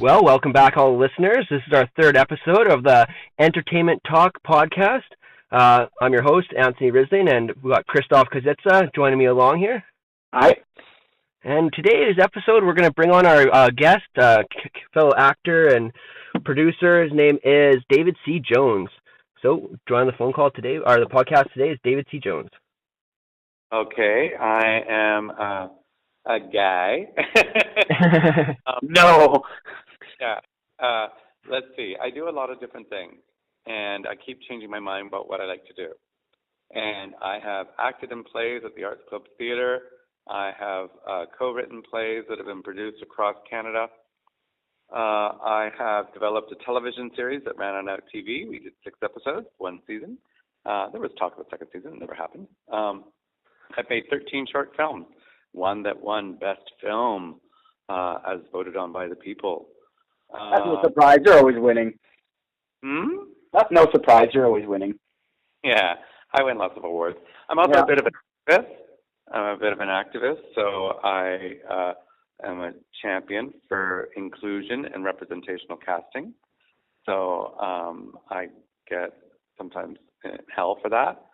Well, welcome back, all the listeners. This is our third episode of the Entertainment Talk podcast. I'm your host, Anthony Risling, and we've got Christoph Kositza joining me along here. Hi. And today's episode, we're going to bring on our guest, fellow actor and producer. His name is David C. Jones. So, joining the phone call today, or the podcast today, is David C. Jones. Okay, I am a guy. No. Yeah. Let's see. I do a lot of different things, and I keep changing my mind about what I like to do. And I have acted in plays at the Arts Club Theatre. I have co-written plays that have been produced across Canada. I have developed a television series that ran on Out TV. We did 6 episodes, 1 season. There was talk of a second season. It never happened. I've made 13 short films. One that won Best Film as voted on by the people. That's no surprise. You're always winning. That's no surprise. You're always winning. Yeah, I win lots of awards. I'm also a bit of an activist. I'm a bit of an activist, so I am a champion for inclusion and representational casting. So I get sometimes hell for that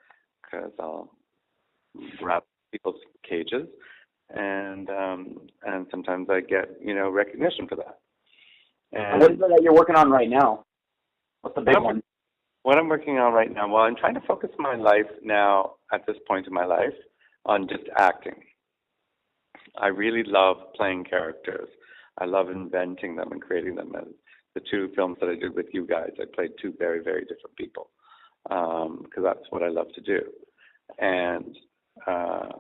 because I'll grab people's cages, and sometimes I get recognition for that. And what is it that you're working on right now? What's the big one? What I'm working on right now, well, I'm trying to focus my life now at this point in my life on just acting. I really love playing characters. I love inventing them and creating them. And the 2 films that I did with you guys, I played 2 very, very different people because that's what I love to do. And I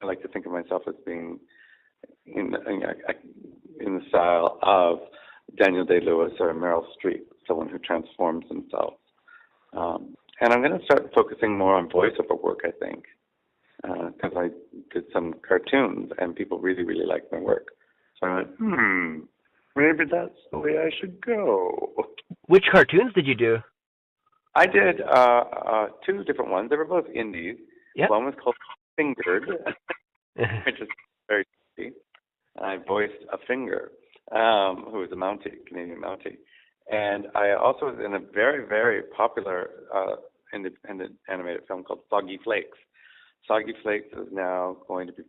like to think of myself as being in the style of Daniel Day-Lewis or Meryl Streep, someone who transforms themselves. And I'm going to start focusing more on voiceover work, I think, because I did some cartoons and people really, really liked my work. So I went, maybe that's the way I should go. Which cartoons did you do? I did 2 different ones. They were both indies. Yep. One was called Fingered, which is very easy. I voiced a finger, who was a Mountie, Canadian Mountie. And I also was in a very, very popular independent animated film called Soggy Flakes. Soggy Flakes is now going to be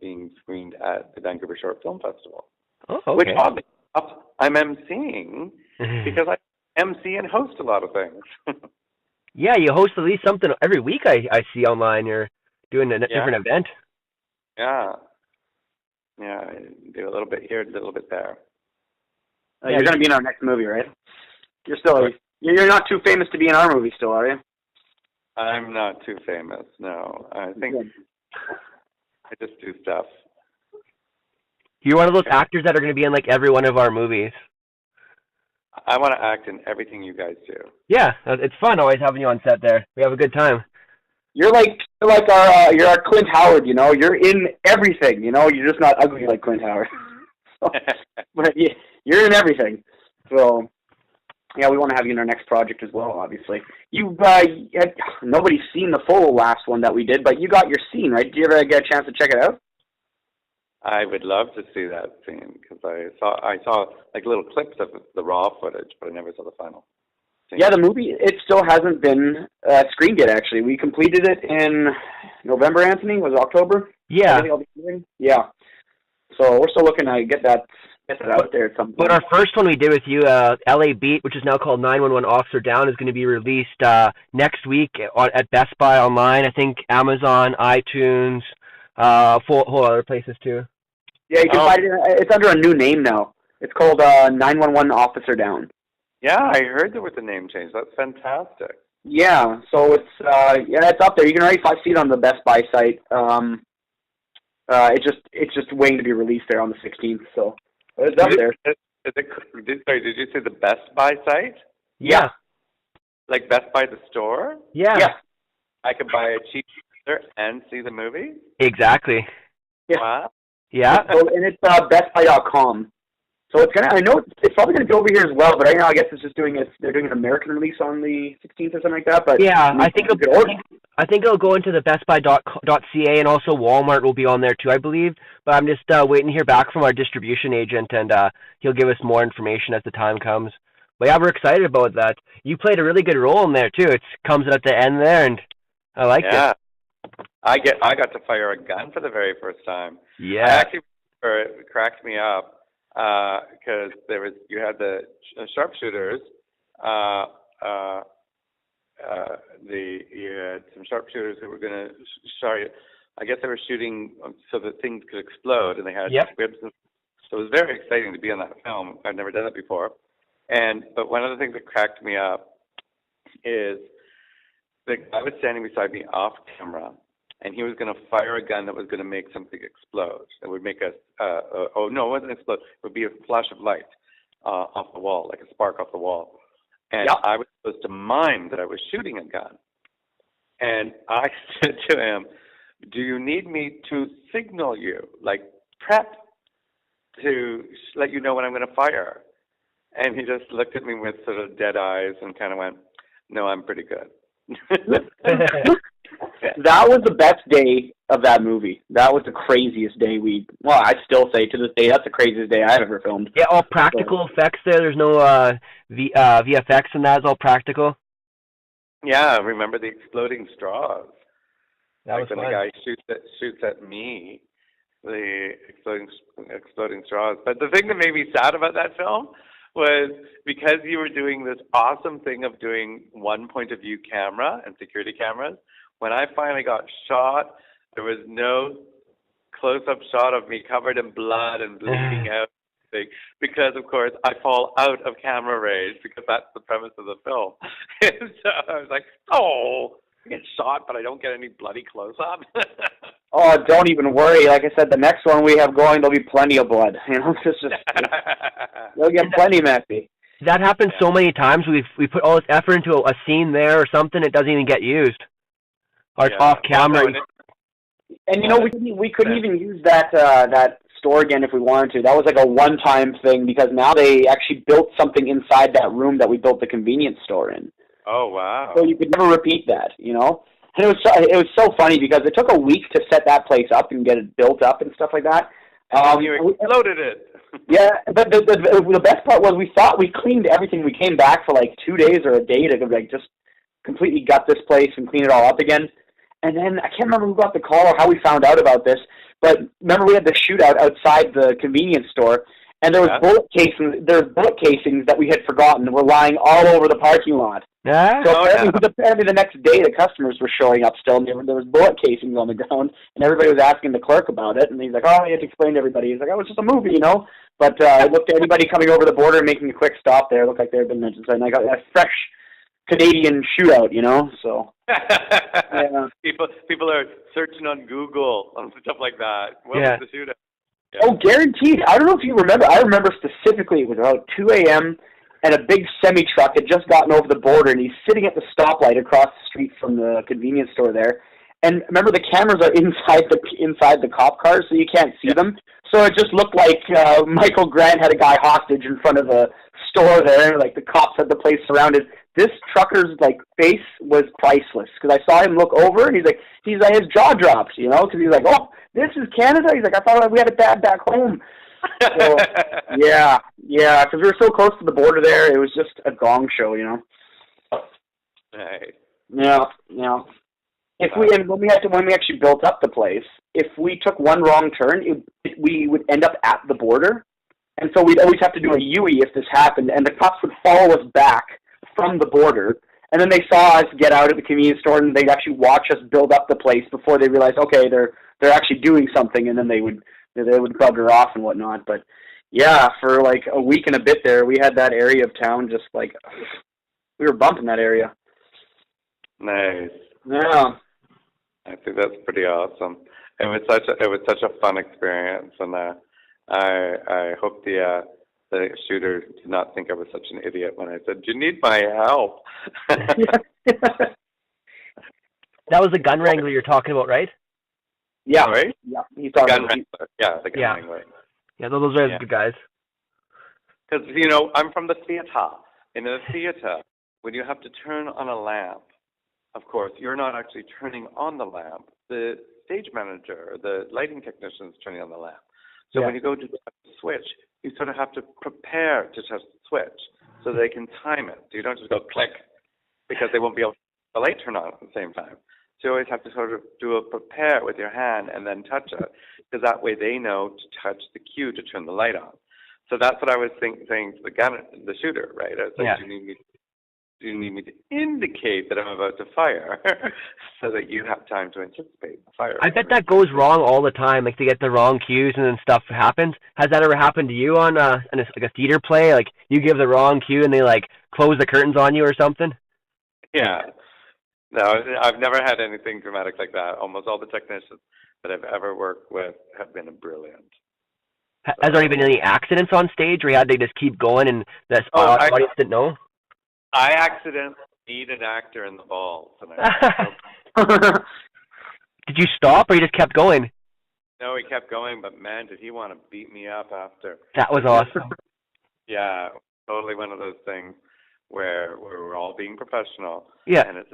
being screened at the Vancouver Short Film Festival. Oh, okay. Which, oddly enough, I'm emceeing because I MC and host a lot of things. Yeah, you host at least something every week. I see online. You're doing a different event. Yeah. Yeah, I do a little bit here, a little bit there. You're going to be in our next movie, right? You're not too famous to be in our movie still, are you? I'm not too famous, no. I think I just do stuff. You're one of those actors that are going to be in like every one of our movies. I want to act in everything you guys do. Yeah, it's fun always having you on set there. We have a good time. You're our Clint Howard, You're in everything, You're just not ugly like Clint Howard. But you're in everything. So, yeah, we want to have you in our next project as well, obviously. Nobody's seen the full last one that we did, but you got your scene, right? Did you ever get a chance to check it out? I would love to see that scene because I saw like little clips of the raw footage, but I never saw the final scene. Yeah, the movie, it still hasn't been screened yet, actually. We completed it in November, Anthony? Was it October? Yeah. Yeah. So we're still looking to get that out there at some point. But our first one we did with you, LA Beat, which is now called 911 Officer Down, is going to be released next week at Best Buy online. I think Amazon, iTunes, whole other places too. Yeah, you can find it. It's under a new name now. It's called 911 Officer Down. Yeah, I heard there was a name change. That's fantastic. Yeah, so it's up there. You can already see it on the Best Buy site. It's just waiting to be released there on the 16th. So it's up there. Did you say the Best Buy site? Yeah. Like Best Buy the store? Yeah. I could buy a cheap computer and see the movie? Exactly. Yeah. Wow. Yeah. So, and it's bestbuy.com. So it's gonna. I know it's probably gonna be over here as well, but right now I guess it's just doing it. They're doing an American release on the 16th or something like that. But Yeah, I think it'll go into the BestBuy.ca, and also Walmart will be on there too, I believe. But I'm just waiting to hear back from our distribution agent, and he'll give us more information as the time comes. But yeah, we're excited about that. You played a really good role in there too. It comes at the end there, and I liked it. I got to fire a gun for the very first time. Yeah. I actually, it cracked me up because you had the sharpshooters. You had some sharpshooters who were going to. Sorry, I guess they were shooting so that things could explode, and they had whips. So it was very exciting to be on that film. I'd never done it before. But one of the things that cracked me up is the guy was standing beside me off camera, and he was going to fire a gun that was going to make something explode. It would make it wasn't explode. It would be a flash of light off the wall, like a spark off the wall. And I was supposed to mime that I was shooting a gun. And I said to him, "Do you need me to signal you, like prep to let you know when I'm going to fire?" And he just looked at me with sort of dead eyes and kind of went, "No, I'm pretty good." That was the best day of that movie. That was the craziest day I still say to this day, that's the craziest day I've ever filmed. Yeah, all practical effects there. There's no VFX in that. It's all practical. Yeah, remember the exploding straws. That was when fun. The guy shoots at me, the exploding straws. But the thing that made me sad about that film was because you were doing this awesome thing of doing one point of view camera and security cameras. When I finally got shot, there was no close-up shot of me covered in blood and bleeding out. Because, of course, I fall out of camera range because that's the premise of the film. And so I was like, I get shot, but I don't get any bloody close-up. Oh, don't even worry. Like I said, the next one we have going, there'll be plenty of blood. They'll get plenty messy. That happens so many times. We put all this effort into a scene there or something, it doesn't even get used. Or it's off camera. We couldn't even use that store again if we wanted to. That was like a one-time thing because now they actually built something inside that room that we built the convenience store in. Oh, wow. So you could never repeat that, And it was so funny because it took a week to set that place up and get it built up and stuff like that. You exploded it. Yeah, but the best part was we thought we cleaned everything. We came back for like 2 days or a day to like just completely gut this place and clean it all up again. And then I can't remember who got the call or how we found out about this, but remember we had the shootout outside the convenience store, and there was bullet casings that we had forgotten were lying all over the parking lot. Yeah. So apparently the next day the customers were showing up still, and there was bullet casings on the ground, and everybody was asking the clerk about it, and he's like, "Oh, you have to explain to everybody." He's like, "Oh, it's just a movie, But it looked at anybody coming over the border and making a quick stop there. It looked like they had been mentioned, and I got a fresh Canadian shootout, So yeah. People are searching on Google and stuff like that. What was the shootout? Yeah. Oh, guaranteed. I don't know if you remember. I remember specifically it was about 2 a.m. and a big semi-truck had just gotten over the border, and he's sitting at the stoplight across the street from the convenience store there. And remember, the cameras are inside the cop cars, so you can't see them. So it just looked like Michael Grant had a guy hostage in front of a store there. Like the cops had the place surrounded. This trucker's face was priceless because I saw him look over and he's like his jaw dropped, because he's like, "Oh, this is Canada." He's like, "I thought we had it bad back home." So, yeah, because we were so close to the border there, it was just a gong show, Right. Yeah. When we actually built up the place, if we took one wrong turn, we would end up at the border, and so we'd always have to do a U-turn if this happened, and the cops would follow us back from the border, and then they saw us get out of the convenience store, and they'd actually watch us build up the place before they realized, okay, they're actually doing something, and then they would bugger off and whatnot. But yeah, for like a week and a bit there, we had that area of town just we were bumping that area. Nice. Yeah. I think that's pretty awesome. It was such a fun experience, and I hope the shooter did not think I was such an idiot when I said, "Do you need my help?" That was the gun wrangler you're talking about, right? Yeah. Right? Yeah. He's talking gun wrangler. Yeah, the gun wrangler. Yeah, those are good guys. Because, I'm from the theater. In a theater, when you have to turn on a lamp, of course, you're not actually turning on the lamp. The stage manager or the lighting technician is turning on the lamp. So when you go to touch the switch, you sort of have to prepare to touch the switch so they can time it. So you don't just go click because they won't be able to the light turn on at the same time. So you always have to sort of do a prepare with your hand and then touch it, because that way they know to touch the cue to turn the light on. So that's what I was saying to the shooter, right? I was like, do you need me to indicate that I'm about to fire so that you have time to anticipate the fire? I bet that goes wrong all the time. Like, they get the wrong cues and then stuff happens. Has that ever happened to you on a theater play? Like, you give the wrong cue and they like close the curtains on you or something? Yeah. No, I've never had anything dramatic like that. Almost all the technicians that I've ever worked with have been brilliant. Has there been any accidents on stage where you had to just keep going and the audience didn't know? I accidentally beat an actor in the balls. Did you stop or you just kept going? No, he kept going, but man, did he want to beat me up after. That was awesome. Yeah, totally one of those things where we're all being professional. Yeah. And it's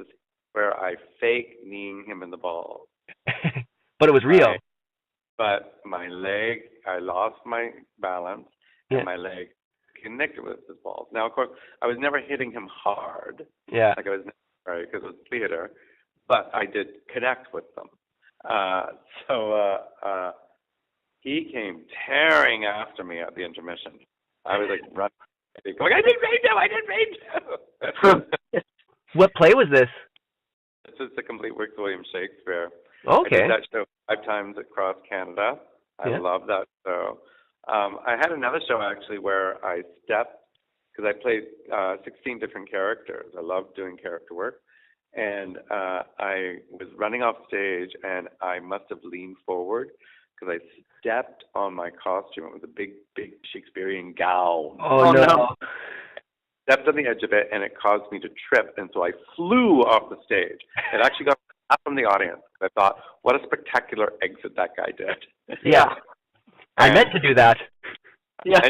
where I fake kneeing him in the balls. But it was real. But my leg, I lost my balance, and my leg connected with his balls. Now, of course, I was never hitting him hard. Yeah. Like I was never, right, because it was theater, but I did connect with them. So he came tearing after me at the intermission. I was like running, going, I didn't mean to. What play was this? This is the complete works of William Shakespeare. Okay. I did that show 5 times across Canada. I love that show. I had another show actually where I stepped, because I played 16 different characters. I love doing character work. And I was running off stage and I must have leaned forward because I stepped on my costume. It was a big Shakespearean gown. Oh no. Stepped on the edge of it and it caused me to trip. And so I flew off the stage. It actually got up from the audience. I thought, what a spectacular exit that guy did. Yeah. I meant to do that. Yeah.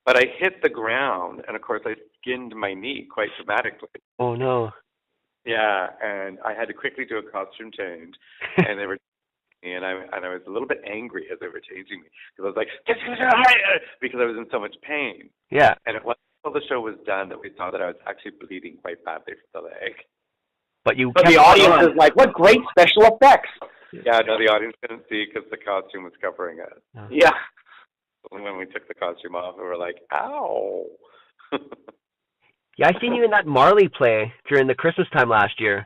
But I hit the ground, and of course I skinned my knee quite dramatically. Oh no. Yeah, and I had to quickly do a costume change, and they were, and I was a little bit angry as they were changing me because I was like, because I was in so much pain. Yeah. And it wasn't until the show was done that we saw that I was actually bleeding quite badly from the leg. But the audience is like, what great special effects. Yeah, no, the audience couldn't see because the costume was covering it. Oh. Yeah. When we took the costume off, we were like, ow. Yeah, I seen you in that Marley play during the Christmas time last year.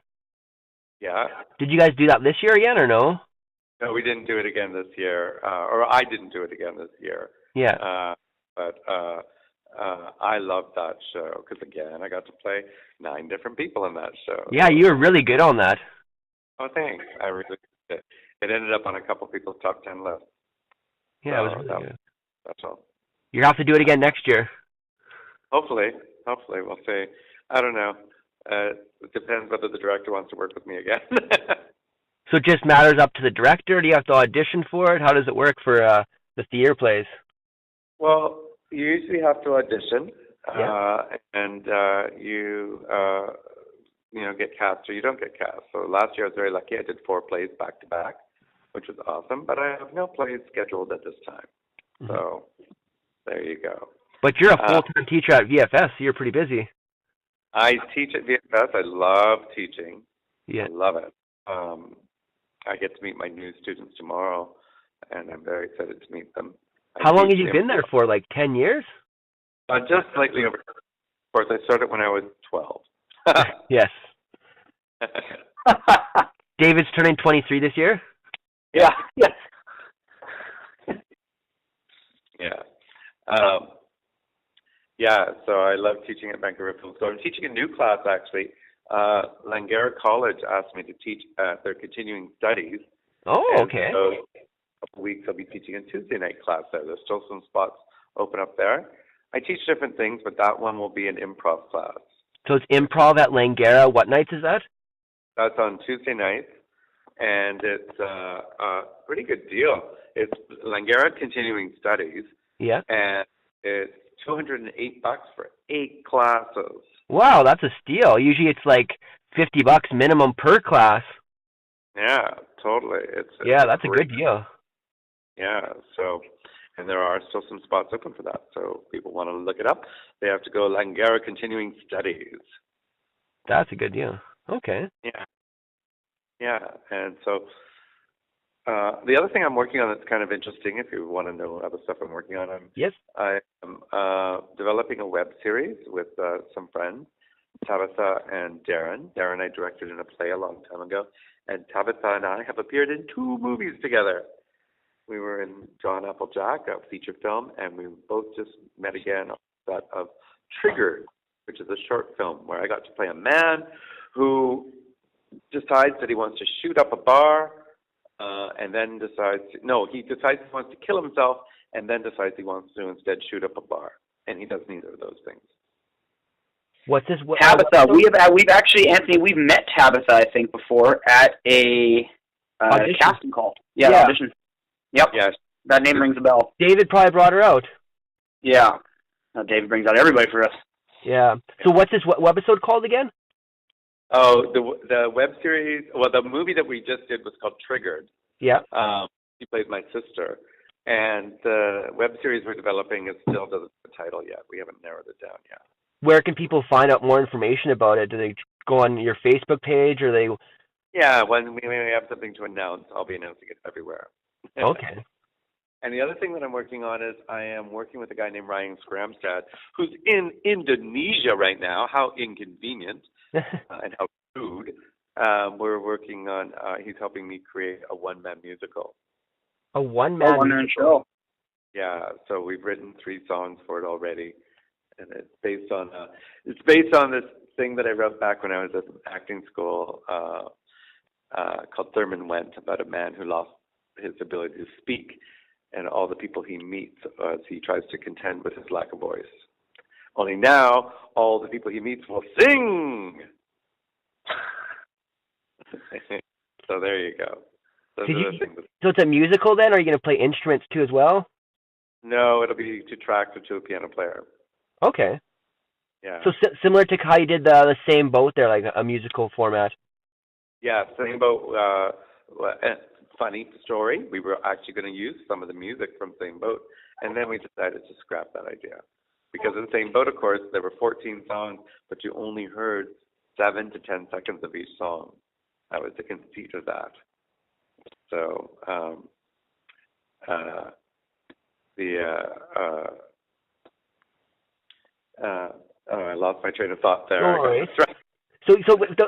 Yeah. Did you guys do that this year again or no? No, we didn't do it again this year. Or I didn't do it again this year. Yeah. But I loved that show because, again, I got to play 9 different people in that show. Yeah, you were really good on that. Oh, thanks. I really did. It ended up on a couple people's top 10 list. Yeah, it was really good. That's all. You have to do it again next year. Hopefully, we'll see. I don't know. It depends whether the director wants to work with me again. So it just matters up to the director? Do you have to audition for it? How does it work for the theater plays? Well, you usually have to audition, and you get cast or you don't get cast. So last year I was very lucky. I did 4 plays back to back, which was awesome. But I have no plays scheduled at this time. Mm-hmm. So there you go. But you're a full-time teacher at VFS, so you're pretty busy. I teach at VFS. I love teaching. Yeah. I love it. I get to meet my new students tomorrow, and I'm very excited to meet them. How long have you been there for, like 10 years? Just slightly over. Of course, I started when I was 12. Yes. David's turning 23 this year? Yeah. Yes. Yeah, so I love teaching at Vancouver Film School. I'm teaching a new class, actually. Langara College asked me to teach their continuing studies. Oh, okay. So in a couple weeks, I'll be teaching a Tuesday night class there. There's still some spots open up there. I teach different things, but that one will be an improv class. So it's improv at Langara. What nights is that? That's on Tuesday nights, and it's a pretty good deal. It's Langara Continuing Studies. Yeah. And it's $208 for 8 classes. Wow, that's a steal. Usually it's like $50 minimum per class. Yeah, totally. That's a good deal. Yeah, so, and there are still some spots open for that. So if people want to look it up, they have to go Langara Continuing Studies. That's a good deal. Okay. Yeah, and so the other thing I'm working on that's kind of interesting, if you want to know other stuff I'm working on, I am developing a web series with some friends, Tabitha and Darren. Darren I directed in a play a long time ago, and Tabitha and I have appeared in 2 movies together. We were in John Applejack, a feature film, and we both just met again on the set of Triggered, which is a short film where I got to play a man who decides that he wants to shoot up a bar, and then he decides he wants to kill himself, and then decides he wants to instead shoot up a bar, and he does neither of those things. What's this? Tabitha, we've actually, Anthony, we've met Tabitha, I think, before at a casting call. Yeah, audition. Yep. Yes. That name rings a bell. David probably brought her out. Yeah. David brings out everybody for us. Yeah. So what's this webisode called again? Oh, the web series. Well, the movie that we just did was called Triggered. Yeah. She played my sister, and the web series we're developing is still doesn't have a title yet. We haven't narrowed it down yet. Where can people find out more information about it? Do they go on your Facebook page, or they? Yeah, when we have something to announce, I'll be announcing it everywhere. Okay. And the other thing that I'm working on is I am working with a guy named Ryan Scramstad, who's in Indonesia right now. How inconvenient and how rude. We're working on, he's helping me create a one-man musical. A one-man show. Yeah, so we've written 3 songs for it already. And it's based on this thing that I wrote back when I was at acting school called Thurman Went, about a man who lost his ability to speak and all the people he meets as he tries to contend with his lack of voice. Only now, all the people he meets will sing! So there you go. So it's a musical then, or are you going to play instruments too as well? No, it'll be 2 tracks or 2 piano player. Okay. Yeah. So similar to how you did the Same Boat there, like a musical format. Yeah, Same Boat. Funny story. We were actually going to use some of the music from Same Boat, and then we decided to scrap that idea. Because in Same Boat, of course, there were 14 songs, but you only heard 7 to 10 seconds of each song. That was the conceit of that. So, I lost my train of thought there. No worries. So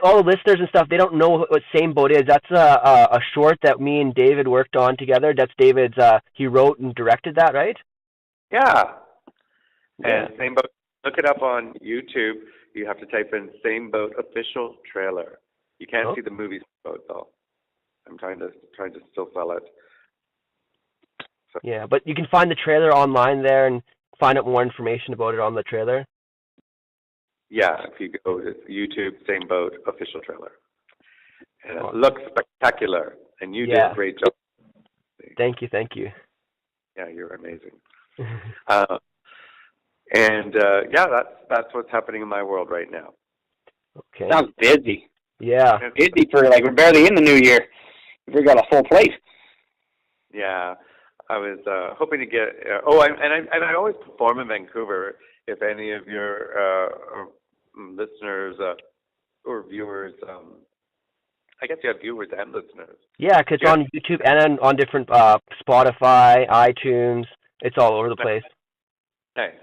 all the listeners and stuff, they don't know what Same Boat is. That's a short that me and David worked on together. That's David's. He wrote and directed that, right? Yeah. And Same Boat. Look it up on YouTube. You have to type in Same Boat official trailer. You can't see the movie boat though. I'm trying to still sell it. So. Yeah, but you can find the trailer online there and find out more information about it on the trailer. Yeah, if you go to YouTube, Same Boat official trailer. And it looks spectacular, and you did a great job. Thank you. Yeah, you're amazing. That's what's happening in my world right now. Okay. Sounds busy. Yeah. Busy for we're barely in the new year. We've got a full plate. Yeah, I was hoping to get. I always perform in Vancouver. If any of your listeners or viewers, I guess you have viewers and listeners. Yeah, because it's on YouTube and on different Spotify, iTunes. It's all over the place. Nice.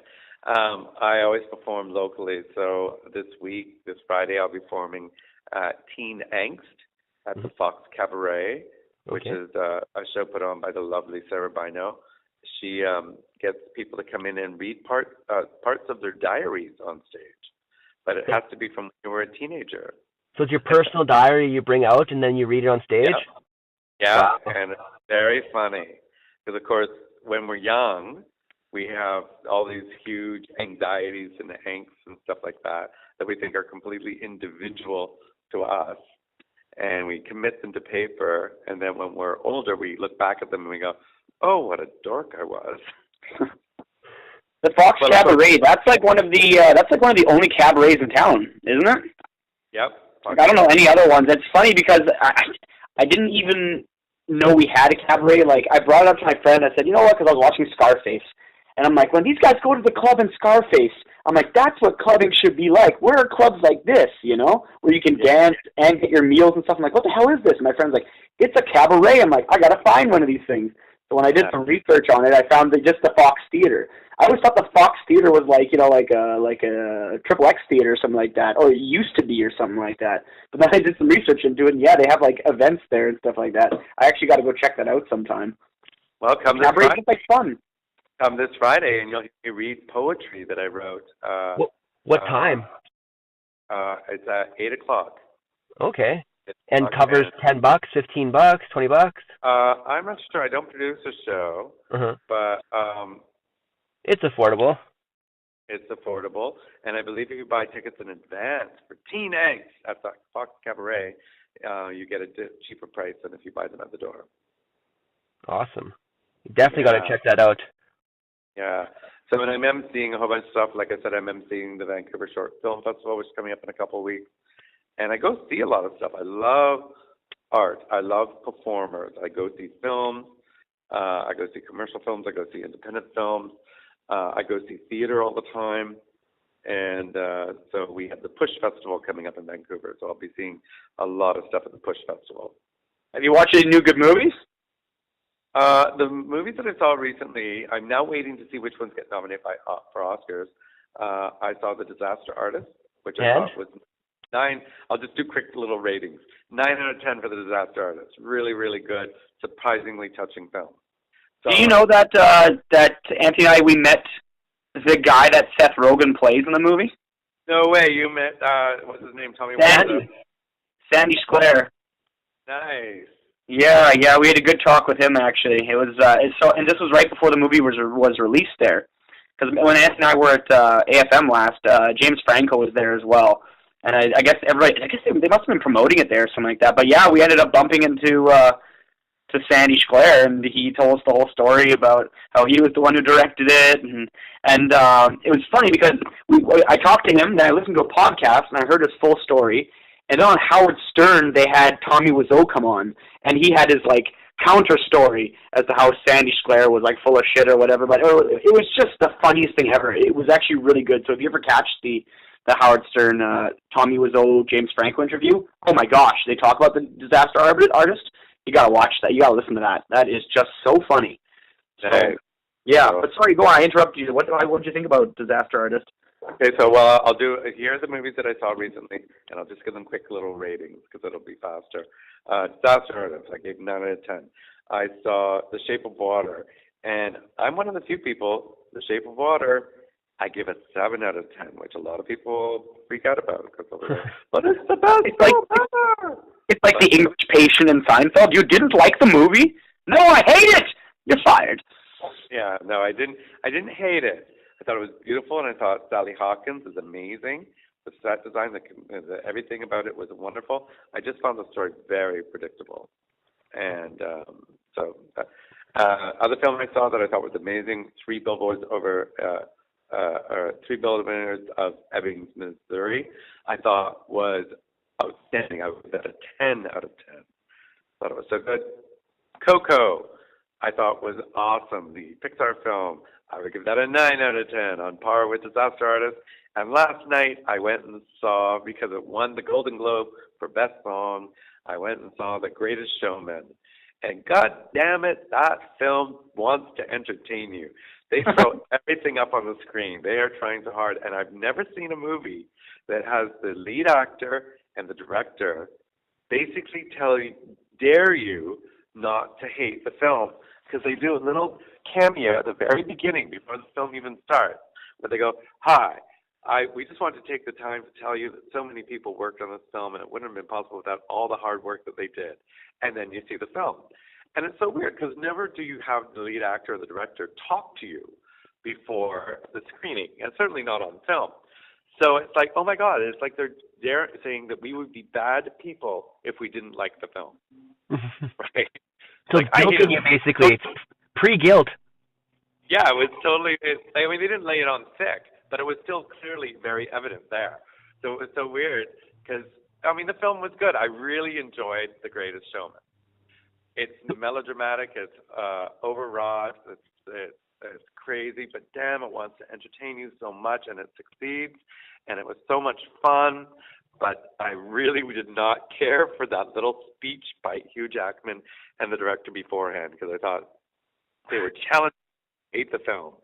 I always perform locally. So this Friday, I'll be performing Teen Angst at the Fox Cabaret, which is a show put on by the lovely Sarah Bino. She gets people to come in and read parts of their diaries on stage, but it has to be from when you were a teenager. So it's your personal diary you bring out and then you read it on stage? Yeah, wow. And it's very funny because, of course, when we're young, we have all these huge anxieties and angst and stuff like that we think are completely individual to us, and we commit them to paper, and then when we're older, we look back at them and we go, oh, what a dork I was. The Fox Cabaret. That's like one of the only cabarets in town, isn't it? Yep. Like, I don't know any other ones. It's funny because I didn't even know we had a cabaret. Like, I brought it up to my friend. I said, you know what? Because I was watching Scarface, and I'm like, when these guys go to the club in Scarface, I'm like, that's what clubbing should be like. Where are clubs like this? You know, where you can dance and get your meals and stuff. I'm like, what the hell is this? And my friend's like, it's a cabaret. I'm like, I gotta find one of these things. So when I did some research on it, I found just the Fox Theater. I always thought the Fox Theater was like, you know, like a Triple X Theater or something like that, or it used to be or something like that. But then I did some research into it, and yeah, they have like events there and stuff like that. I actually got to go check that out sometime. Well, come this Friday. It's like fun. Come this Friday, and you'll read poetry that I wrote. What time? It's at 8:00. Okay. And covers $10, $15, $20. I'm not sure. I don't produce a show, but it's affordable. It's affordable, and I believe if you buy tickets in advance for teen eggs at the Fox Cabaret, you get a cheaper price than if you buy them at the door. Awesome. You definitely got to check that out. Yeah. So when I'm emceeing a whole bunch of stuff, like I said, I'm emceeing the Vancouver Short Film Festival, which is coming up in a couple of weeks. And I go see a lot of stuff. I love art. I love performers. I go see films. I go see commercial films. I go see independent films. I go see theater all the time. And so we have the Push Festival coming up in Vancouver. So I'll be seeing a lot of stuff at the Push Festival. Have you watched any new good movies? The movies that I saw recently, I'm now waiting to see which ones get nominated for Oscars. I saw The Disaster Artist, which I thought was 9. I'll just do quick little ratings. 9 out of 10 for The Disaster Artist. Really, really good, surprisingly touching film. So, do you know that Anthony and I, we met the guy that Seth Rogen plays in the movie? No way. You met, what's his name? Tell me Sandy Square. Nice. Yeah, we had a good talk with him actually. It was and this was right before the movie was released there. Because when Anthony and I were at AFM last, James Franco was there as well. And I guess they must have been promoting it there or something like that. But yeah, we ended up bumping into to Sandy Square, and he told us the whole story about how he was the one who directed it, and it was funny because I talked to him, then I listened to a podcast, and I heard his full story. And then on Howard Stern, they had Tommy Wiseau come on, and he had his like counter story as to how Sandy Square was like full of shit or whatever. But it was just the funniest thing ever. It was actually really good. So if you ever catch the Howard Stern, Tommy Wiseau, James Franco interview, oh my gosh, they talk about the Disaster Artist. You gotta watch that. You gotta listen to that. That is just so funny. So, yeah, but sorry, go on. I interrupted you. What did you think about Disaster Artist? Okay, so I'll do. Here are the movies that I saw recently, and I'll just give them quick little ratings because it'll be faster. Disaster Artist, I gave 9 out of 10. I saw The Shape of Water, and I'm one of the few people. The Shape of Water, I give it 7 out of 10, which a lot of people freak out about because but it's the best film ever. It's like the English Patient in Seinfeld. You didn't like the movie? No, I hate it. You're fired. Yeah, no, I didn't hate it. I thought it was beautiful, and I thought Sally Hawkins is amazing. The set design, everything about it was wonderful. I just found the story very predictable. And other film I saw that I thought was amazing, Three Billboards of Ebbing, Missouri, I thought was outstanding. I was at a 10 out of 10. Thought it was so good. Coco, I thought was awesome. The Pixar film, I would give that a 9 out of 10, on par with Disaster Artist. And last night, I went and saw, because it won the Golden Globe for Best Song, I went and saw The Greatest Showman. And God damn it, that film wants to entertain you. They throw everything up on the screen. They are trying so hard. And I've never seen a movie that has the lead actor and the director basically dare you not to hate the film, because they do a little cameo at the very beginning before the film even starts, where they go, "Hi, we just wanted to take the time to tell you that so many people worked on this film, and it wouldn't have been possible without all the hard work that they did." And then you see the film. And it's so weird, because never do you have the lead actor or the director talk to you before the screening, and certainly not on film. So it's like, oh my God, it's like they're saying that we would be bad people if we didn't like the film. Right? So like, guilting you, basically. It's pre-guilt. Yeah, it was totally. I mean, they didn't lay it on thick, but it was still clearly very evident there. So it was so weird because I mean, the film was good. I really enjoyed The Greatest Showman. It's melodramatic. It's overwrought. It's crazy, but damn, it wants to entertain you so much, and it succeeds. And it was so much fun. But I really did not care for that little speech by Hugh Jackman and the director beforehand because I thought they were challenging. I hate the film.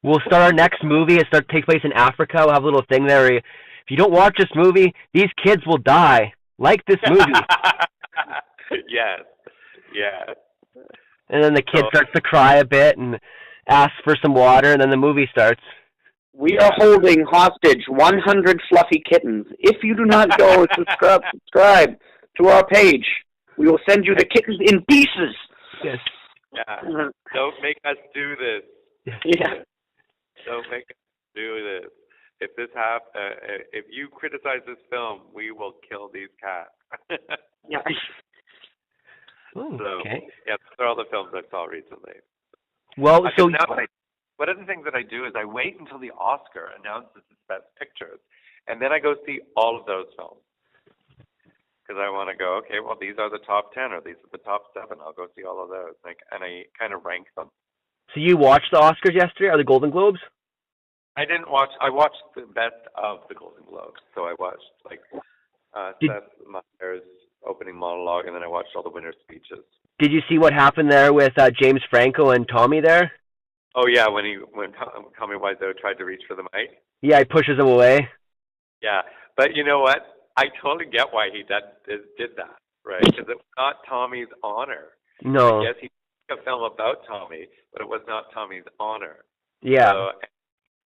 We'll start our next movie. It take place in Africa. We'll have a little thing there. If you don't watch this movie, these kids will die. Like this movie. Yes. Yeah. And then the kid starts to cry a bit and asks for some water, and then the movie starts. We are holding hostage 100 fluffy kittens. If you do not go subscribe to our page, we will send you the kittens in pieces. Yes. Yeah. Don't make us do this. Yeah. Don't make us do this. If you criticize this film, we will kill these cats. Yeah. Ooh, so, okay. yeah, those are all the films I saw recently. Well, so one of the things that I do is I wait until the Oscar announces its best pictures, and then I go see all of those films. Because I want to go, okay, well, these are the top 10 or these are the top 7. I'll go see all of those. And I kind of rank them. So you watched the Oscars yesterday, or the Golden Globes? I watched the best of the Golden Globes. So I watched, Seth Meyers' opening monologue, and then I watched all the winners' speeches. Did you see what happened there with James Franco and Tommy there? Oh, yeah, when Tommy Wiseau tried to reach for the mic. Yeah, he pushes him away. Yeah, but you know what? I totally get why he did that, right? Because it was not Tommy's honor. No. Yes, he made a film about Tommy, but it was not Tommy's honor. Yeah. So,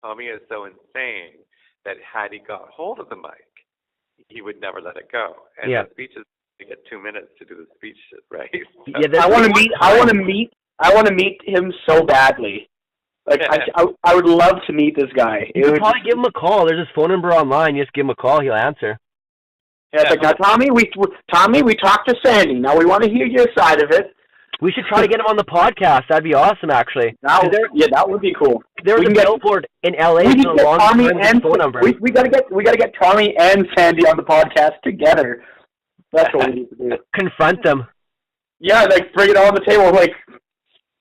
Tommy is so insane that had he got hold of the mic, he would never let it go. And the speeches, they get 2 minutes to do the speech, right? So, yeah, I want to meet him so badly. Like I would love to meet this guy. You could probably give him a call. There's his phone number online. You just give him a call, he'll answer. Yeah, it's like, now, Tommy, we talked to Sandy. Now we want to hear your side of it. We should try to get him on the podcast. That'd be awesome, actually. That would be cool. There was a billboard in LA for a long time with his phone number. We gotta get Tommy and Sandy on the podcast together. That's what we need to do. Confront them. Yeah, like bring it all on the table, like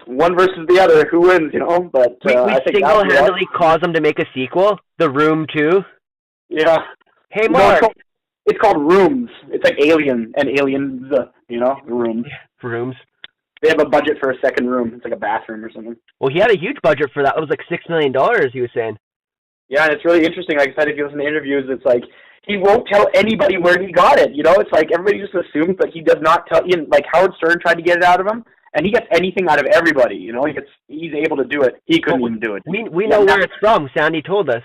one versus the other, who wins, you know? But we single-handedly cause them to make a sequel, The Room 2. Yeah. Hey, Mark. No, it's called Rooms. It's like Alien and Aliens, you know, Rooms. Rooms. They have a budget for a second room. It's like a bathroom or something. Well, he had a huge budget for that. It was like $6 million, he was saying. Yeah, and it's really interesting. Like I said, if you listen to interviews, it's like he won't tell anybody where he got it. You know, it's like everybody just assumes that he does not tell. Like Howard Stern tried to get it out of him, and he gets anything out of everybody. You know, he's able to do it. He couldn't even do it. We know where it's from. Sandy told us.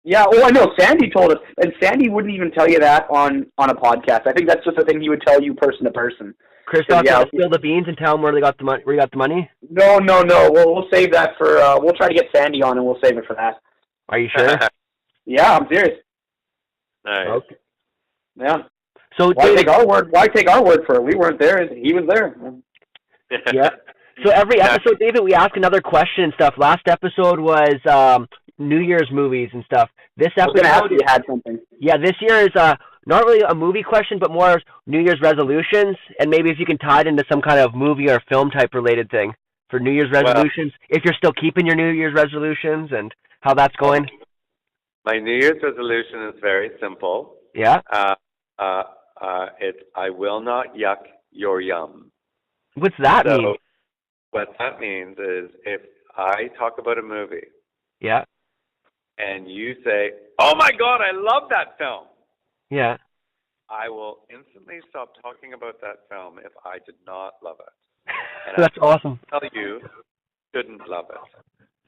Yeah, I know. Sandy told us, and Sandy wouldn't even tell you that on a podcast. I think that's just a thing he would tell you person to person. Christoph, spill the beans and tell him where he got the money. No. We'll save that for. We'll try to get Sandy on, and we'll save it for that. Are you sure? Yeah, I'm serious. Nice. Okay. Yeah. So why take our word? Why take our word for it? We weren't there. He was there. Yeah. So every episode, David, we ask another question and stuff. Last episode was New Year's movies and stuff. This episode, I was going to ask if you had something. Yeah, this year is not really a movie question, but more New Year's resolutions, and maybe if you can tie it into some kind of movie or film type related thing for New Year's resolutions. If you're still keeping your New Year's resolutions and how that's going. My New Year's resolution is very simple. Yeah. It's I will not yuck your yum. What's that mean? What that means is if I talk about a movie. Yeah. And you say, "Oh my God, I love that film." Yeah. I will instantly stop talking about that film if I did not love it. And that's awesome. I will tell you, shouldn't love it.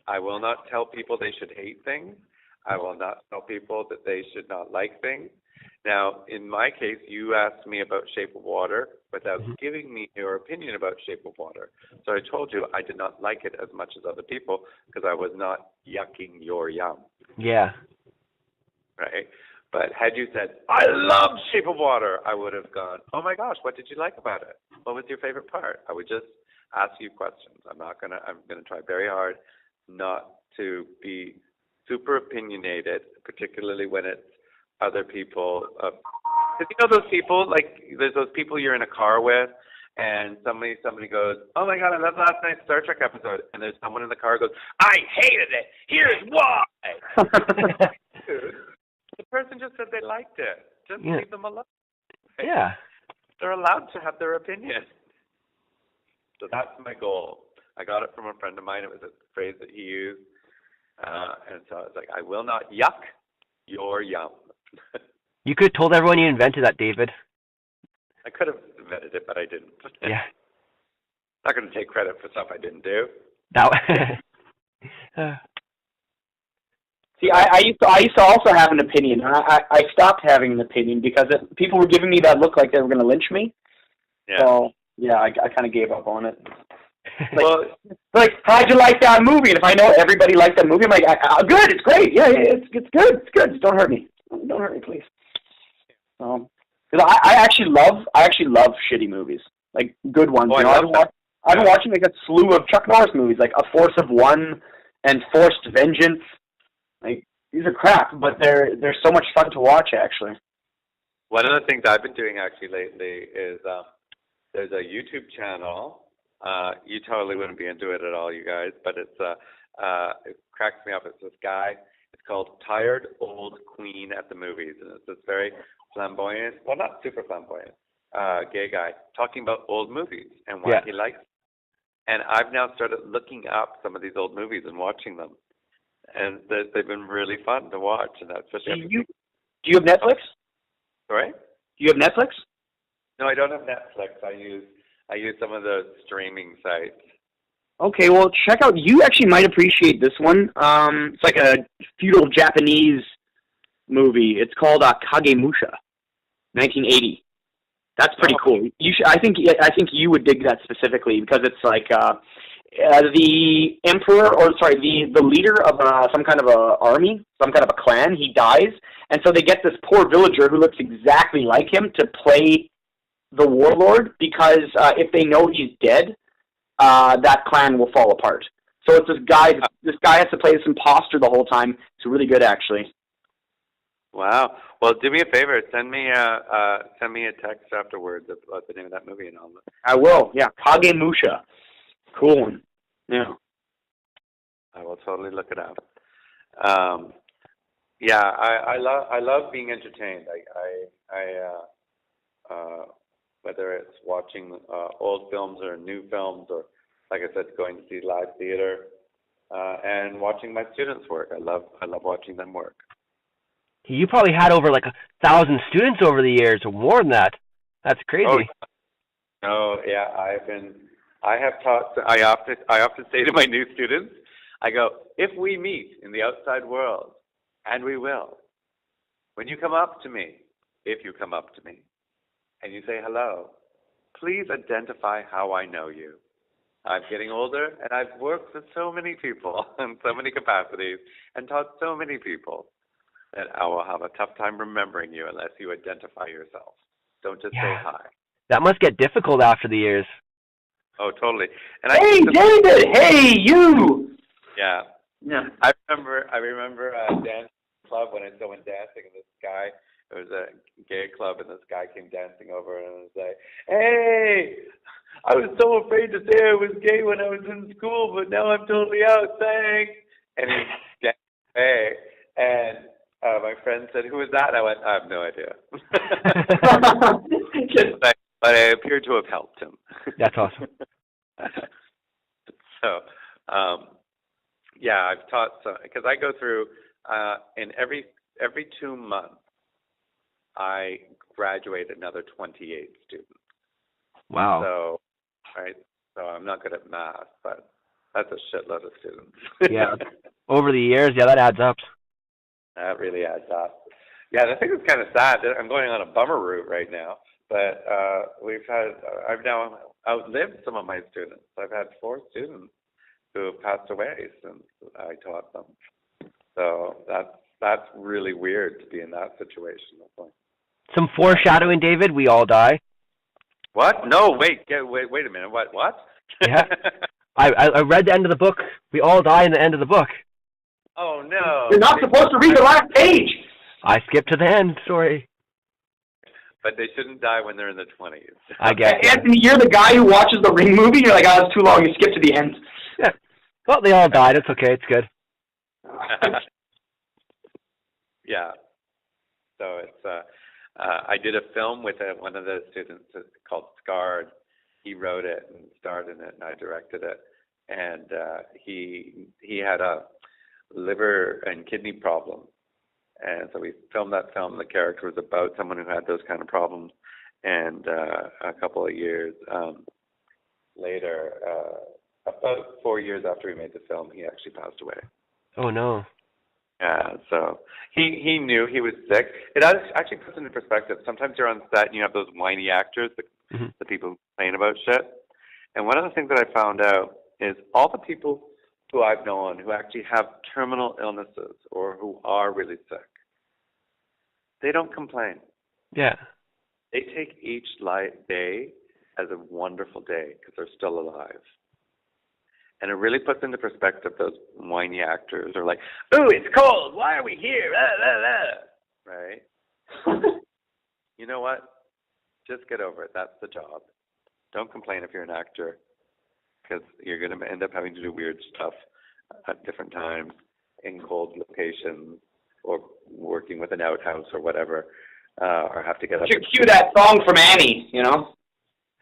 I will not tell people they should hate things. I will not tell people that they should not like things. Now, in my case, you asked me about Shape of Water without giving me your opinion about Shape of Water. So I told you I did not like it as much as other people because I was not yucking your yum. Yeah. Right? But had you said, I love Shape of Water, I would have gone, oh my gosh, what did you like about it? What was your favorite part? I would just ask you questions. I'm gonna try very hard not to be super opinionated, particularly when it's other people. Because you know those people, like there's those people you're in a car with, and somebody goes, "Oh my God, I love last night's Star Trek episode," and there's someone in the car who goes, "I hated it. Here's why." Dude, the person just said they liked it. Just leave them alone. Yeah. They're allowed to have their opinion. So that's my goal. I got it from a friend of mine. It was a phrase that he used. And so I was like, I will not yuck your yum. You could have told everyone you invented that, David. I could have invented it, but I didn't. Yeah. Not going to take credit for stuff I didn't do. That. See, I used to also have an opinion. I stopped having an opinion because people were giving me that look like they were going to lynch me. Yeah. So, yeah, I kind of gave up on it. Well, like, how'd you like that movie? And if I know everybody liked that movie, I'm like, good, it's great. Yeah, it's good. Just don't hurt me. Don't hurt me, please. Because I actually love shitty movies, like good ones. Oh, you know, I've been watching like a slew of Chuck Norris movies, like A Force of One and Forced Vengeance. Like, these are crap, but they're so much fun to watch, actually. one of the things I've been doing actually lately is there's a YouTube channel. You totally wouldn't be into it at all, you guys, but it cracks me up. It's this guy. It's called Tired Old Queen at the Movies, and it's this very flamboyant, well, not super flamboyant, gay guy talking about old movies and why he likes them. And I've now started looking up some of these old movies and watching them, and they've been really fun to watch. And that's especially. Do you have Netflix? Sorry? Do you have Netflix? No, I don't have Netflix. I use some of the streaming sites. Okay, well, check out. You actually might appreciate this one. It's like a feudal Japanese movie. It's called Kagemusha, 1980. That's pretty cool. You should. I think you would dig that specifically because it's like the emperor, or sorry, the leader of some kind of a army, some kind of a clan. He dies, and so they get this poor villager who looks exactly like him to play the warlord, because if they know he's dead, that clan will fall apart. So it's this guy. This guy has to play this imposter the whole time. It's really good, actually. Wow. Well, do me a favor. Send me a text afterwards about the name of that movie and all that. I will. Yeah, Kagemusha. Cool one. Yeah. I will totally look it up. Yeah, I love being entertained. Whether it's watching old films or new films, or like I said, going to see live theater, and watching my students work. I love watching them work. You probably had over like 1,000 students over the years, or more than that. That's crazy. Oh yeah, I have taught. I often say to my new students, I go, if we meet in the outside world, and we will, when you come up to me, if you come up to me, and you say hello, please identify how I know you. I'm getting older, and I've worked with so many people in so many capacities and taught so many people that I will have a tough time remembering you unless you identify yourself. Don't just say hi. That must get difficult after the years. Oh, totally. And hey, David! Hey, you! Yeah. Yeah. I remember a dance club when I still went dancing, and this guy, it was a gay club, and this guy came dancing over and was like, hey, I was so afraid to say I was gay when I was in school, but now I'm totally out, thanks. And he danced away, and my friend said, who is that? And I went, I have no idea. But I appear to have helped him. That's awesome. So, yeah, I've taught, because I go through, in every 2 months, I graduate another 28 students. Wow. So I'm not good at math, but that's a shitload of students. Yeah. Over the years, that adds up. That really adds up. Yeah, I think it's kind of sad. I'm going on a bummer route right now, but I've now outlived some of my students. I've had 4 students who have passed away since I taught them. So that's really weird to be in that situation. Some foreshadowing, David. We all die. What? No, wait a minute. What? Yeah. I read the end of the book. We all die in the end of the book. Oh, no. You're not supposed to read the last page. I skipped to the end. Sorry. But they shouldn't die when they're in their 20s. I guess. Anthony, you're the guy who watches the Ring movie. You're like, oh, it's too long. You skip to the end. Yeah. Well, they all died. It's okay. It's good. Yeah. So it's I did a film with one of the students called Scarred. He wrote it and starred in it, and I directed it. And he had a liver and kidney problem, and so we filmed that film. The character was about someone who had those kind of problems. And a couple of years later, about 4 years after we made the film, he actually passed away. Oh no. Yeah, so he knew he was sick. It actually puts into perspective. Sometimes you're on set and you have those whiny actors, the people who complain about shit. And one of the things that I found out is all the people who I've known who actually have terminal illnesses or who are really sick, they don't complain. Yeah. They take each day as a wonderful day because they're still alive. And it really puts into perspective those whiny actors are like, "Ooh, it's cold. Why are we here?" Right? You know what? Just get over it. That's the job. Don't complain if you're an actor, because you're going to end up having to do weird stuff at different times in cold locations or working with an outhouse or whatever, or have to get up. You should cue that song from Annie, you know?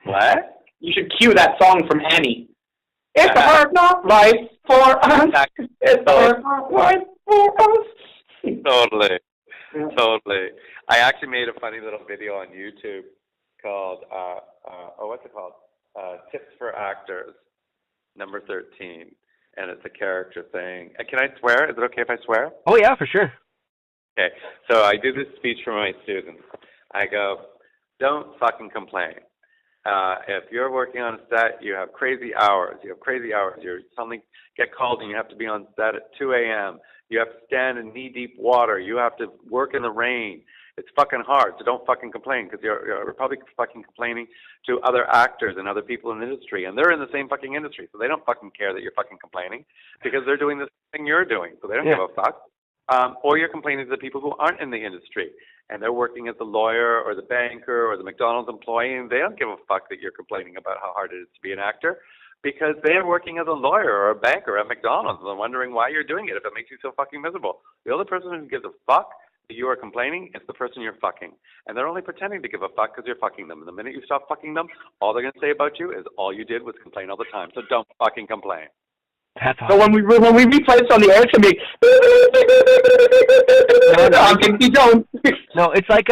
What? You should cue that song from Annie. It's a hard knock life for us. It's a hard knock life for us. Totally. Totally. I actually made a funny little video on YouTube called, what's it called? Tips for Actors, number 13. And it's a character thing. Can I swear? Is it okay if I swear? Oh, yeah, for sure. Okay. So I do this speech for my students. I go, don't fucking complain. If you're working on a set, you have crazy hours. You suddenly get called and you have to be on set at 2 a.m. You have to stand in knee-deep water. You have to work in the rain. It's fucking hard, so don't fucking complain, because you're probably fucking complaining to other actors and other people in the industry, and they're in the same fucking industry, so they don't fucking care that you're fucking complaining, because they're doing the same thing you're doing, so they don't give a fuck. Or you're complaining to the people who aren't in the industry, and they're working as the lawyer or the banker or the McDonald's employee, and they don't give a fuck that you're complaining about how hard it is to be an actor, because they're working as a lawyer or a banker at McDonald's and wondering why you're doing it if it makes you so fucking miserable. The only person who gives a fuck that you are complaining is the person you're fucking. And they're only pretending to give a fuck because you're fucking them. And the minute you stop fucking them, all they're going to say about you is all you did was complain all the time. So don't fucking complain. That's awesome. So when we replay this on the air, it's going to be... No, it's like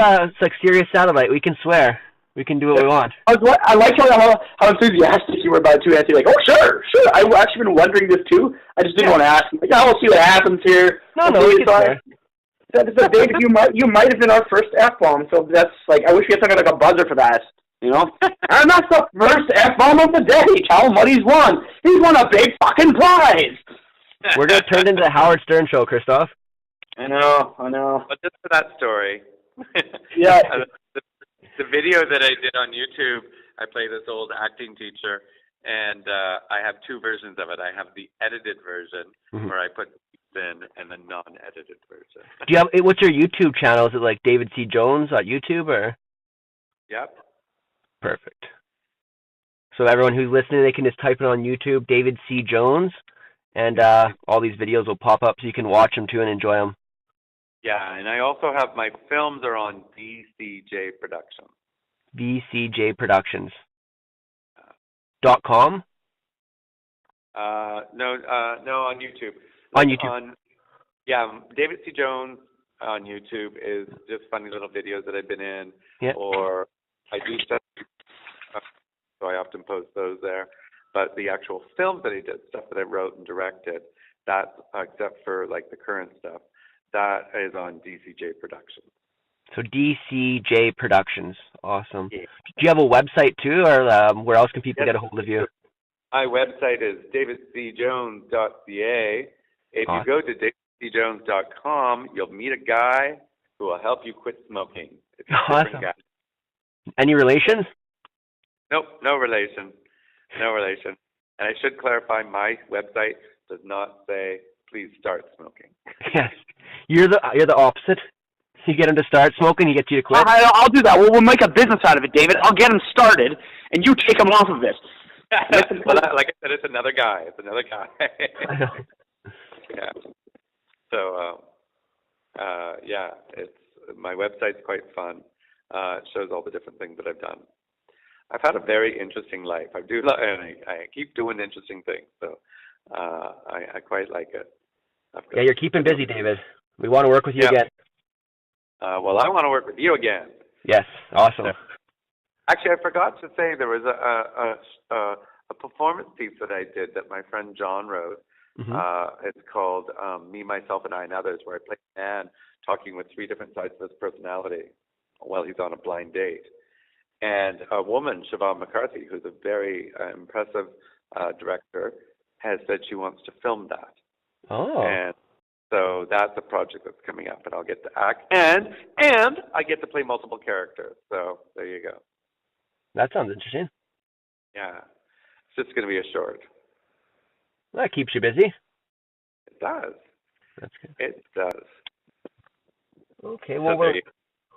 Sirius Satellite. We can swear. We can do what we want. I like how enthusiastic you were about it, too, Anthony. Like, oh, sure. I've actually been wondering this, too. I just didn't want to ask. Like, we'll see what happens here. No, we can swear. So, David, you might have been our first F-bomb, so that's like, I wish we had something like a buzzer for that, you know? And that's the first F-bomb of the day. Tell him what he's won. He's won a big fucking prize. We're going to turn it into the Howard Stern show, Christoph. I know. But just for that story. Yeah. The video that I did on YouTube, I play this old acting teacher, and I have two versions of it. I have the edited version, where I put in, and the non-edited version. Do you have? What's your YouTube channel? Is it like David C. Jones on YouTube, or? Yep. Perfect. So everyone who's listening, they can just type it on YouTube, David C. Jones, and all these videos will pop up so you can watch them too and enjoy them. Yeah, and I also have my films are on VCJ Productions. VCJ Productions. .com? No, on YouTube. On YouTube. David C. Jones on YouTube is just funny little videos that I've been in. Yeah. Or I do stuff, so I often post those there. But the actual films that I did, stuff that I wrote and directed, that, except for like the current stuff, that is on DCJ Productions. So DCJ Productions. Awesome. Yeah. Do you have a website too, or where else can people get a hold of you? My website is davidcjones.ca. If you go to davidcjones.com, you'll meet a guy who will help you quit smoking. It's a awesome. guy. Any relations? Nope, no relation. No relation. And I should clarify, my website does not say, please start smoking. Yes. You're the opposite. You get him to start smoking, he gets you to quit. I'll do that. We'll make a business out of it, David. I'll get him started, and you take him off of it. Well, like I said, it's another guy. I know. Yeah. So, yeah, my website's quite fun. It shows all the different things that I've done. I've had a very interesting life. I keep doing interesting things, so I quite like it. Yeah, you're keeping busy, David. We want to work with you again. Well, I want to work with you again. Yes, awesome. Actually, I forgot to say there was a performance piece that I did that my friend John wrote. Mm-hmm. It's called Me, Myself, and I and Others, where I play a man talking with 3 different sides of his personality while he's on a blind date. And a woman, Siobhan McCarthy, who's a very impressive director, has said she wants to film that. Oh. And so that's a project that's coming up, and I'll get to act, and I get to play multiple characters. So there you go. That sounds interesting. Yeah. It's just going to be a short. That keeps you busy. It does. That's good. It does. Okay, well,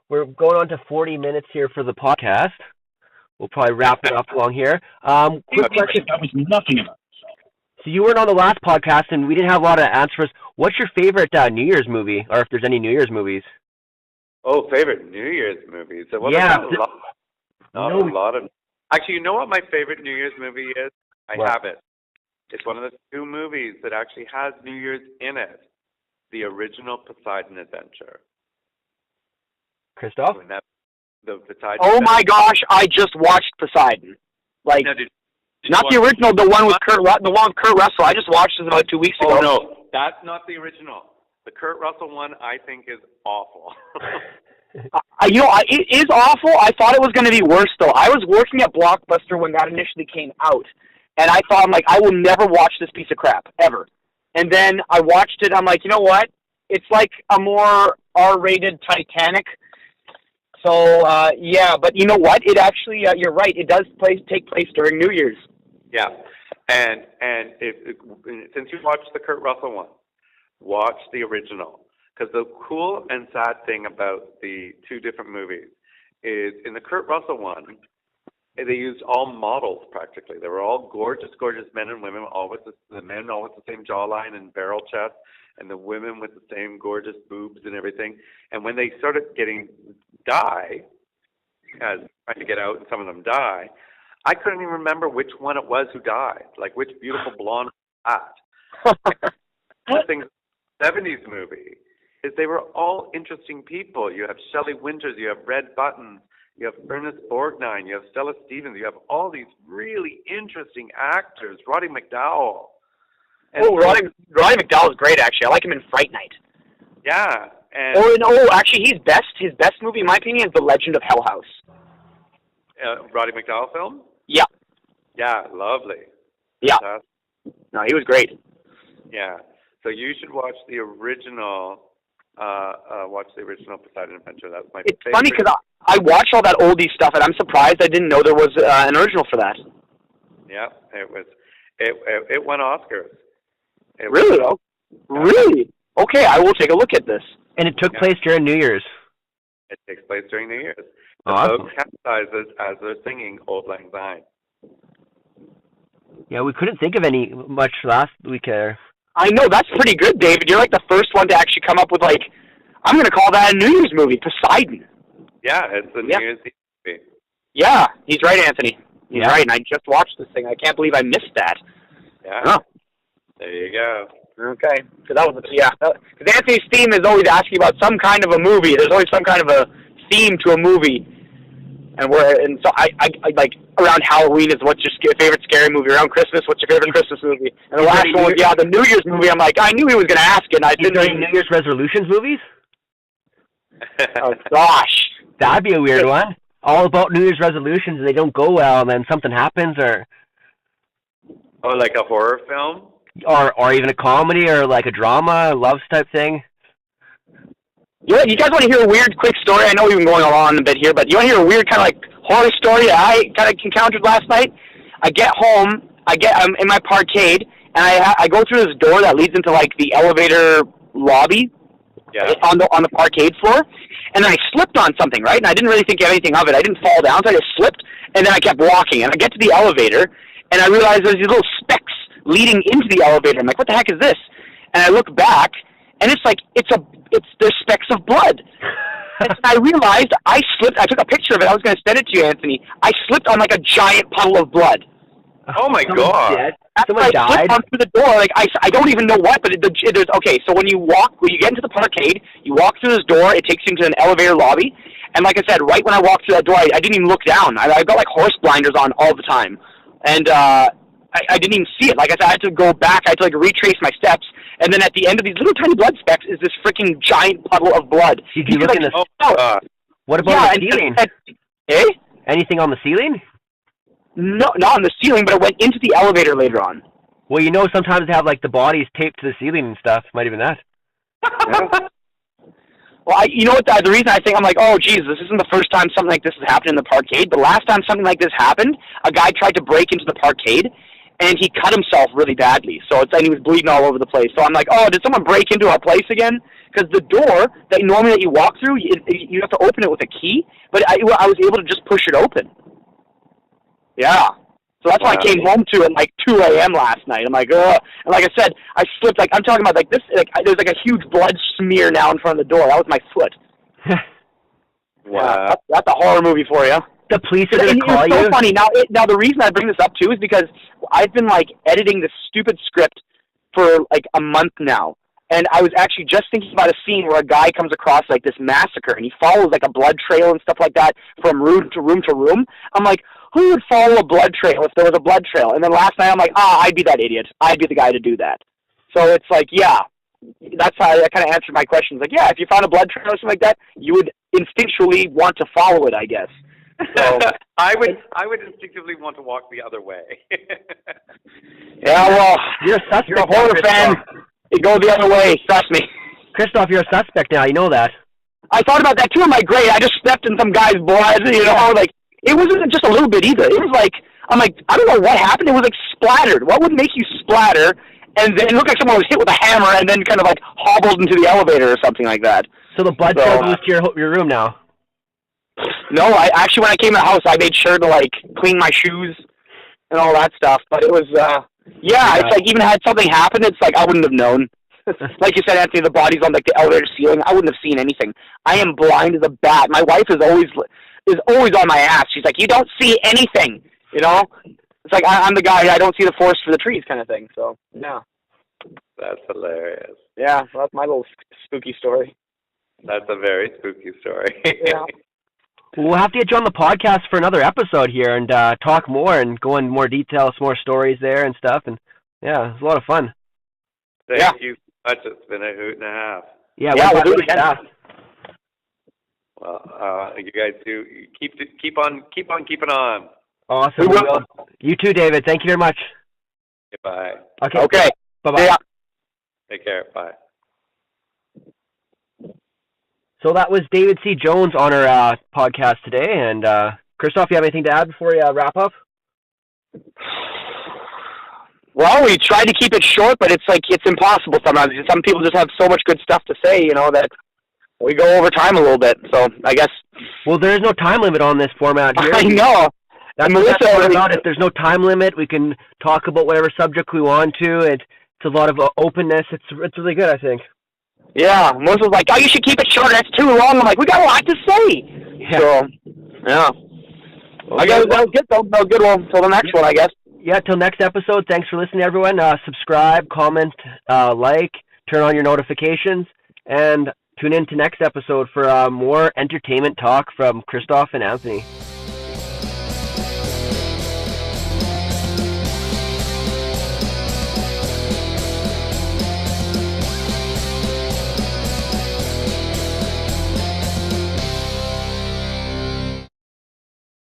we're going on to 40 minutes here for the podcast. We'll probably wrap it up along here. Quick question. That was nothing about it. So you weren't on the last podcast, and we didn't have a lot of answers. What's your favorite New Year's movie, or if there's any New Year's movies? Oh, favorite New Year's movies. So, well, yeah. A lot of. Actually, you know what my favorite New Year's movie is? I have it. It's one of the 2 movies that actually has New Year's in it. The original Poseidon Adventure. Christoph? The Poseidon. Oh my gosh! I just watched Poseidon. Like, now, did not the original, the one with Kurt Russell. I just watched this about 2 weeks ago. Oh no, that's not the original. The Kurt Russell one, I think, is awful. It is awful. I thought it was going to be worse, though. I was working at Blockbuster when that initially came out, and I thought, I'm like, I will never watch this piece of crap, ever. And then I watched it, I'm like, you know what? It's like a more R-rated Titanic. So, yeah, but you know what? It actually, you're right, it does take place during New Year's. Yeah, and since you watched the Kurt Russell one, watch the original. Because the cool and sad thing about the 2 different movies is in the Kurt Russell one, they used all models practically. They were all gorgeous, gorgeous men and women, the men all with the same jawline and barrel chest, and the women with the same gorgeous boobs and everything. And when they started trying to get out, and some of them die, I couldn't even remember which one it was who died, like which beautiful blonde was that. The thing, 70s movie, is they were all interesting people. You have Shelley Winters, you have Red Buttons, you have Ernest Borgnine, you have Stella Stevens, you have all these really interesting actors, Roddy McDowall. And Roddy McDowall is great, actually. I like him in Fright Night. Yeah. And actually, his best movie, in my opinion, is The Legend of Hell House. Roddy McDowall film? Yeah. Yeah, lovely. Yeah. Fantastic. No, he was great. Yeah. So you should watch the original. Watch the original Poseidon Adventure. That's my favorite. It's funny because I watched all that oldie stuff, and I'm surprised I didn't know there was an original for that. Yeah, it was. It won Oscars. Really? Really? Okay, I will take a look at this. And it took place during New Year's. It takes place during New Year's. The Awesome. folks capsizes as they're singing Auld Lang Syne. Yeah, we couldn't think of any much last week. I know, that's pretty good, David. You're like the first one to actually come up with, like, I'm going to call that a New Year's movie, Poseidon. Yeah, it's a New Year's Eve movie. Yeah, he's right, Anthony. He's Yeah. right, and I just watched this thing. I can't believe I missed that. Yeah. Oh. There you go. Okay. So that was because Anthony's theme is always asking about some kind of a movie. There's always some kind of a theme to a movie, and so I like around Halloween is what's your favorite scary movie? Around Christmas, what's your favorite Christmas movie? And the last one was the New Year's movie. I'm like, I knew he was going to ask it. And I didn't know. New Year's resolutions movies? Oh gosh, that'd be a weird one. All about New Year's resolutions, and they don't go well, and then something happens, or like a horror film. Or even a comedy or like a drama, love type thing. Yeah, you guys want to hear a weird quick story? I know we've been going on a bit here, but you want to hear a weird kind of like horror story I kind of encountered last night? I get home, I'm in my parkade, and I go through this door that leads into like the elevator lobby. Yeah. On the parkade floor, and then I slipped on something, right? And I didn't really think anything of it. I didn't fall down, so I just slipped, and then I kept walking. And I get to the elevator, and I realize there's these little specks leading into the elevator. I'm like, what the heck is this? And I look back, and it's like there's specks of blood. And I realized I slipped. I took a picture of it. I was going to send it to you, Anthony. I slipped on like a giant puddle of blood. Oh my God! Someone died. Slipped on through the door. Like I don't even know what, but there's okay. So when you get into the parkade, you walk through this door. It takes you into an elevator lobby, and like I said, right when I walked through that door, I didn't even look down. I got like horse blinders on all the time, and I didn't even see it. Like I said, I had to go back. I had to like retrace my steps, and then at the end of these little tiny blood specks is this freaking giant puddle of blood. Did you look in the? What about the ceiling? Anything on the ceiling? No, not on the ceiling, but it went into the elevator later on. Well, you know, sometimes they have like the bodies taped to the ceiling and stuff. Might have been that. Yeah. Well, you know what? The reason I think I'm like, oh, geez, this isn't the first time something like this has happened in the parkade. The last time something like this happened, a guy tried to break into the parkade, and he cut himself really badly. And he was bleeding all over the place. So I'm like, oh, did someone break into our place again? Because the door that you walk through, you have to open it with a key. But I was able to just push it open. Yeah. So that's why I came home to at like 2 a.m. last night. I'm like, ugh. And like I said, I slipped. Like I'm talking about like this. Like there's like a huge blood smear now in front of the door. That was my foot. Wow. Yeah, that's a horror movie for you. The police are going to call you. It's so funny. Now the reason I bring this up too is because I've been like editing this stupid script for like a month now. And I was actually just thinking about a scene where a guy comes across like this massacre and he follows like a blood trail and stuff like that from room to room to room. I'm like, who would follow a blood trail if there was a blood trail? And then last night I'm like, I'd be that idiot. I'd be the guy to do that. So it's like, yeah, that's how I kind of answered my questions. Like, yeah, if you found a blood trail or something like that, you would instinctually want to follow it, I guess. So I would instinctively want to walk the other way. Yeah, well, You're a suspect. you're a horror fan. You go the other way, trust me. Christoph, you're a suspect now. You know that. I thought about that too. I'm like, great, I just stepped in some guy's blood, you know, like, it wasn't just a little bit either. It was like, I'm like, I don't know what happened. It was like splattered. What would make you splatter? And then it looked like someone was hit with a hammer and then kind of like hobbled into the elevator or something like that. So the blood trail goes to your room now. No, I actually, when I came to the house, I made sure to like clean my shoes and all that stuff. But it was, it's like even had something happened, it's like I wouldn't have known. Like you said, Anthony, the body's on like the elevator ceiling. I wouldn't have seen anything. I am blind as a bat. My wife is always on my ass. She's like, you don't see anything, you know? It's like I'm the guy, I don't see the forest for the trees kind of thing. So, yeah. That's hilarious. Yeah, well, that's my little spooky story. That's a very spooky story. Yeah. We'll have to get you on the podcast for another episode here and talk more and go into more details, more stories there and stuff. And yeah, it's a lot of fun. Thank you so much. It's been a hoot and a half. Yeah, we'll do it again. Well, you guys do keep on keeping on. Awesome. We will. You too, David. Thank you very much. Goodbye. Okay. Bye-bye. Yeah. Take care. Bye. So that was David C. Jones on our podcast today. And Christoph, you have anything to add before we wrap up? Well, we tried to keep it short, but it's impossible sometimes. Some people just have so much good stuff to say, you know, that we go over time a little bit. So I guess. Well, there's no time limit on this format here. I know. That's what about it. There's no time limit. We can talk about whatever subject we want to. It's a lot of openness. It's really good, I think. Yeah, Melissa's like, oh, you should keep it short. That's too long. I'm like, we got a lot to say. Yeah. So, yeah. Okay. I guess that was good, though. That was good. Well, until the next one, I guess. Yeah, till next episode. Thanks for listening, everyone. Subscribe, comment, like, turn on your notifications, and tune in to next episode for more entertainment talk from Christoph and Anthony.